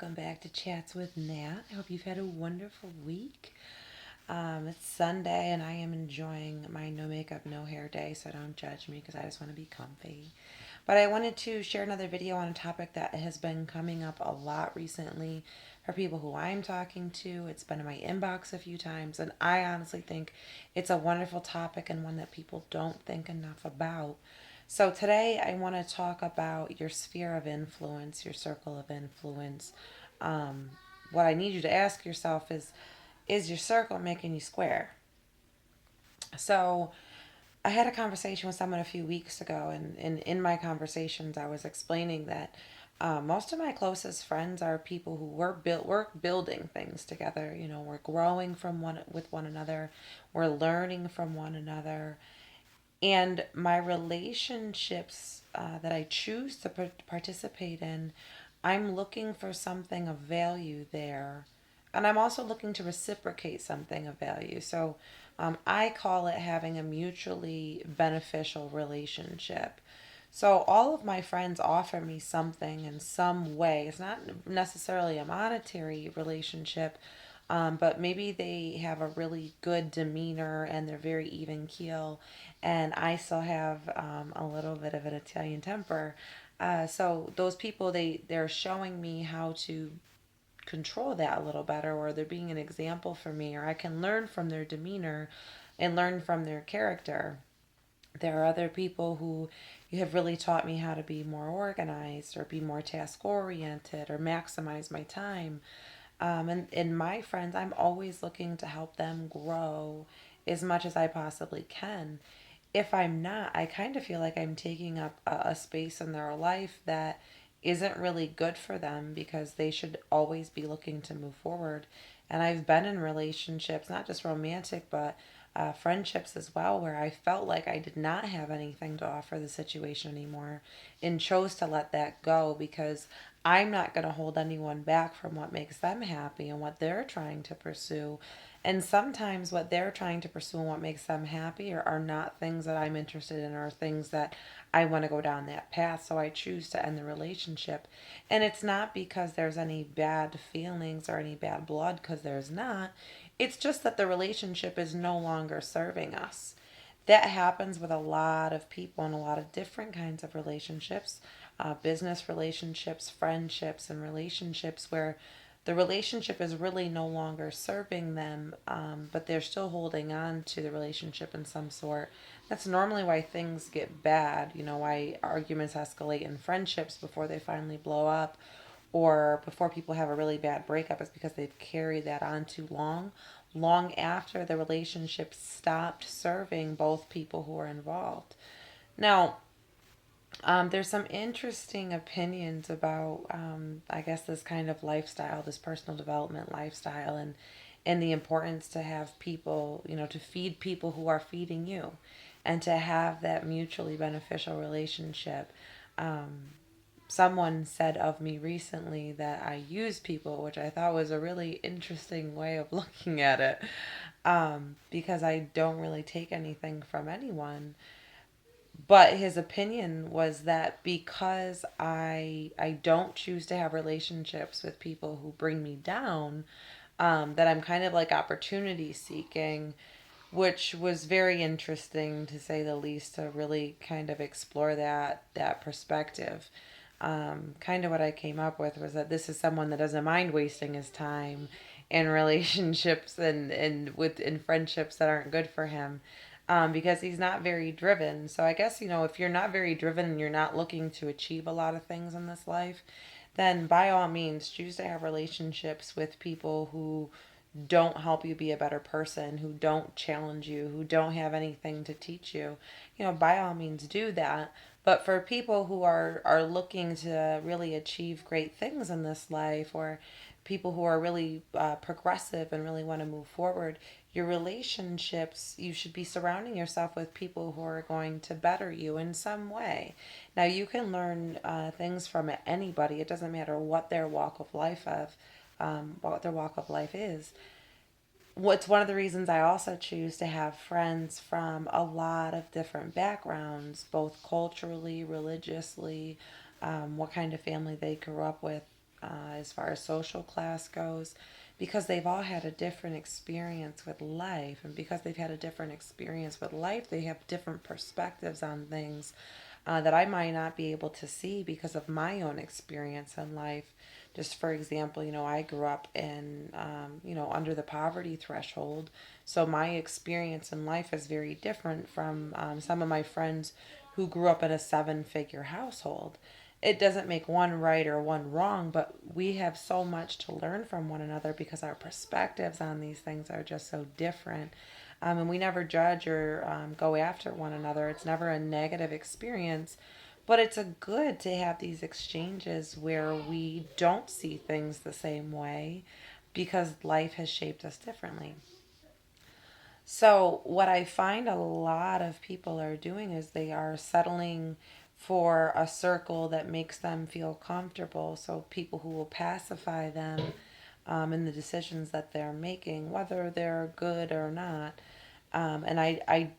welcome back to Chats with Nat. I hope you've had a wonderful week. It's Sunday and I am enjoying my no makeup, no hair day, so don't judge me because I just want to be comfy. But I wanted to share another video on a topic that has been coming up a lot recently for people who I'm talking to. It's been in my inbox a few times, and I honestly think it's a wonderful topic and one that people don't think enough about. So today I want to talk about your sphere of influence, your circle of influence. Um, what I need you to ask yourself is your circle making you square? So I had a conversation with someone a few weeks ago, and in my conversations, I was explaining that most of my closest friends are people who we're building things together. You know, we're growing from one with one another, we're learning from one another, and my relationships that I choose to participate in, I'm looking for something of value there. And I'm also looking to reciprocate something of value. So I call it having a mutually beneficial relationship. So all of my friends offer me something in some way. It's not necessarily a monetary relationship, but maybe they have a really good demeanor and they're very even keel, and I still have a little bit of an Italian temper. So those people, they're showing me how to control that a little better, or they're being an example for me, or I can learn from their demeanor and learn from their character. There are other people who you have really taught me how to be more organized or be more task oriented or maximize my time. And my friends, I'm always looking to help them grow as much as I possibly can. If I'm not, I kind of feel like I'm taking up a space in their life that isn't really good for them because they should always be looking to move forward. And I've been in relationships, not just romantic, but friendships as well, where I felt like I did not have anything to offer the situation anymore and chose to let that go because I'm not going to hold anyone back from what makes them happy and what they're trying to pursue. And sometimes what they're trying to pursue and what makes them happy are not things that I'm interested in or things that I want to go down that path. So I choose to end the relationship. And it's not because there's any bad feelings or any bad blood, because there's not. It's just that the relationship is no longer serving us. That happens with a lot of people and a lot of different kinds of relationships, business relationships, friendships, and relationships where the relationship is really no longer serving them, but they're still holding on to the relationship in some sort. That's normally why things get bad, you know, why arguments escalate in friendships before they finally blow up, or before people have a really bad breakup, is because they've carried that on too long, long after the relationship stopped serving both people who are involved. Now, there's some interesting opinions about, I guess, this kind of lifestyle, this personal development lifestyle, and the importance to have people, you know, to feed people who are feeding you, and to have that mutually beneficial relationship. Um, Someone said of me recently that I use people, which I thought was a really interesting way of looking at it, because I don't really take anything from anyone. But his opinion was that because I don't choose to have relationships with people who bring me down, that I'm kind of like opportunity seeking, which was very interesting to say the least, to really kind of explore that perspective. Kind of what I came up with was that this is someone that doesn't mind wasting his time in relationships and with in friendships that aren't good for him, because he's not very driven. So I guess, you know, if you're not very driven and you're not looking to achieve a lot of things in this life, then by all means choose to have relationships with people who don't help you be a better person, who don't challenge you, who don't have anything to teach you. You know, by all means do that. But for people who are looking to really achieve great things in this life, or people who are really progressive and really want to move forward, your relationships, you should be surrounding yourself with people who are going to better you in some way. Now, you can learn things from anybody. It doesn't matter what their walk of life is. What's one of the reasons I also choose to have friends from a lot of different backgrounds, both culturally, religiously, what kind of family they grew up with, as far as social class goes, because they've all had a different experience with life. And because they've had a different experience with life, they have different perspectives on things that I might not be able to see because of my own experience in life. Just for example, I grew up in, under the poverty threshold. So my experience in life is very different from some of my friends who grew up in a seven-figure household. It doesn't make one right or one wrong, but we have so much to learn from one another because our perspectives on these things are just so different. And we never judge or go after one another. It's never a negative experience, but it's a good to have these exchanges where we don't see things the same way because life has shaped us differently. So, what I find a lot of people are doing is they are settling for a circle that makes them feel comfortable. So, people who will pacify them in the decisions that they're making, whether they're good or not. And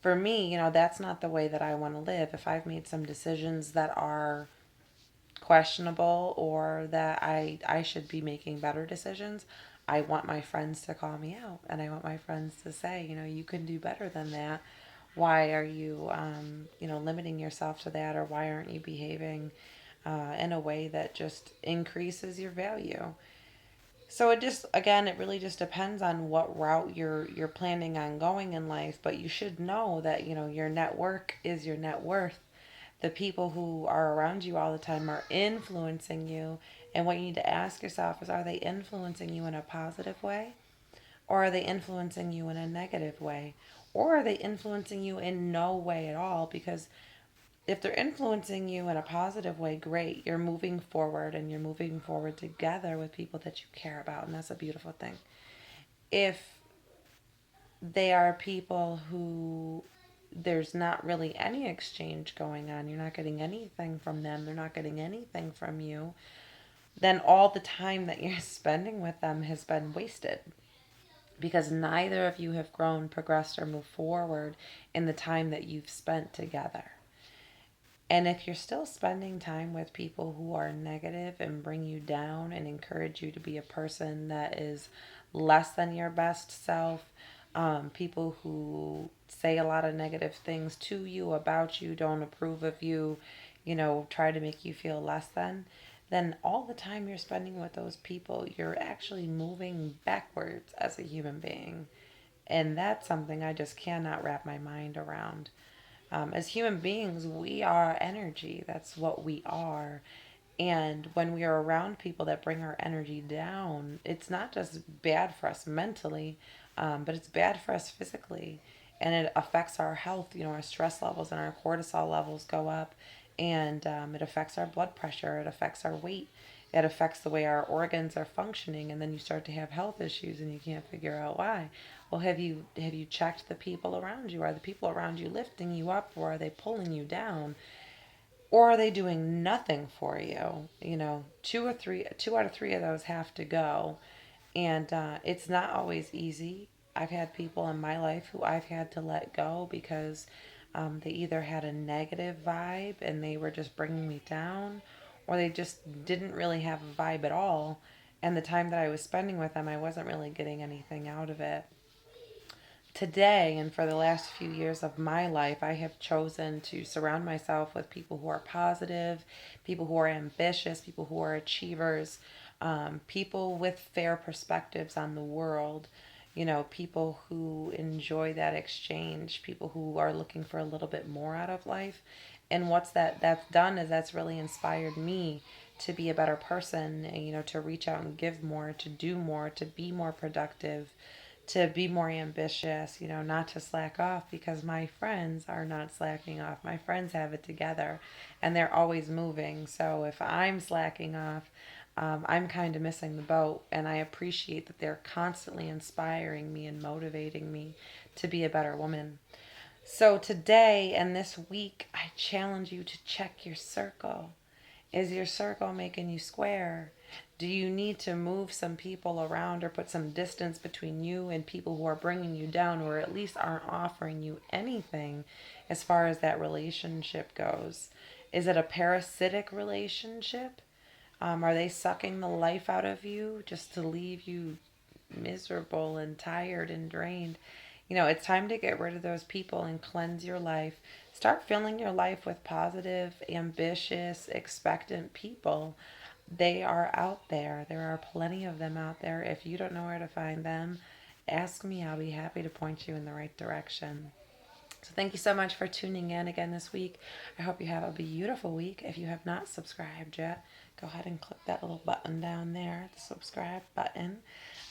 for me, that's not the way that I want to live. If I've made some decisions that are questionable or that I should be making better decisions, I want my friends to call me out and I want my friends to say, you can do better than that. Why are you, limiting yourself to that, or why aren't you behaving in a way that just increases your value? So it just, again, it really just depends on what route you're planning on going in life, but you should know that, your network is your net worth. The people who are around you all the time are influencing you, and what you need to ask yourself is, are they influencing you in a positive way, or are they influencing you in a negative way, or are they influencing you in no way at all? Because if they're influencing you in a positive way, great. You're moving forward and you're moving forward together with people that you care about, and that's a beautiful thing. If they are people who there's not really any exchange going on, you're not getting anything from them, they're not getting anything from you, then all the time that you're spending with them has been wasted because neither of you have grown, progressed, or moved forward in the time that you've spent together. And if you're still spending time with people who are negative and bring you down and encourage you to be a person that is less than your best self, people who say a lot of negative things to you, about you, don't approve of you, try to make you feel less than, then all the time you're spending with those people, you're actually moving backwards as a human being. And that's something I just cannot wrap my mind around. As human beings, we are energy. That's what we are. And when we are around people that bring our energy down, it's not just bad for us mentally, but it's bad for us physically. And it affects our health. Our stress levels and our cortisol levels go up. And it affects our blood pressure. It affects our weight. It affects the way our organs are functioning. And then you start to have health issues and you can't figure out why. Well, have you checked the people around you? Are the people around you lifting you up, or are they pulling you down? Or are they doing nothing for you? Two out of three of those have to go. And it's not always easy. I've had people in my life who I've had to let go because they either had a negative vibe and they were just bringing me down, or they just didn't really have a vibe at all. And the time that I was spending with them, I wasn't really getting anything out of it. Today and for the last few years of my life, I have chosen to surround myself with people who are positive, people who are ambitious, people who are achievers, people with fair perspectives on the world, people who enjoy that exchange, people who are looking for a little bit more out of life. And that's done is that's really inspired me to be a better person, and, to reach out and give more, to do more, to be more productive, to be more ambitious, not to slack off because my friends are not slacking off. My friends have it together and they're always moving. So if I'm slacking off, I'm kind of missing the boat. And I appreciate that they're constantly inspiring me and motivating me to be a better woman. So today and this week, I challenge you to check your circle. Is your circle making you square? Do you need to move some people around or put some distance between you and people who are bringing you down, or at least aren't offering you anything as far as that relationship goes? Is it a parasitic relationship? Are they sucking the life out of you just to leave you miserable and tired and drained? It's time to get rid of those people and cleanse your life. Start filling your life with positive, ambitious, expectant people. They are out there. There are plenty of them out there. If you don't know where to find them, ask me. I'll be happy to point you in the right direction. So thank you so much for tuning in again this week. I hope you have a beautiful week. If you have not subscribed yet, go ahead and click that little button down there, the subscribe button.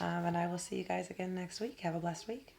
And I will see you guys again next week. Have a blessed week.